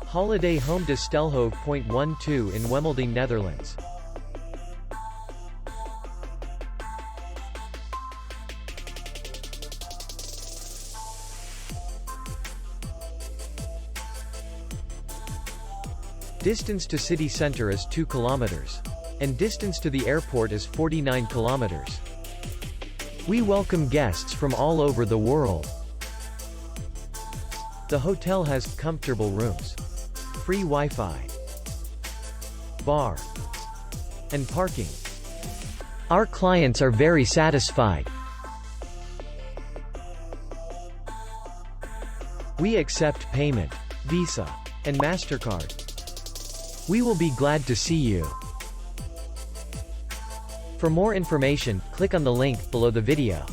Holiday Home De Stelhoeve.12 in Wemeldinge, Netherlands. Distance to city center is 2 kilometers. And distance to the airport is 49 kilometers. We welcome guests from all over the world. The hotel has comfortable rooms, free Wi-Fi, bar, and parking. Our clients are very satisfied. We accept payment, Visa, and MasterCard. We will be glad to see you. For more information, click on the link below the video.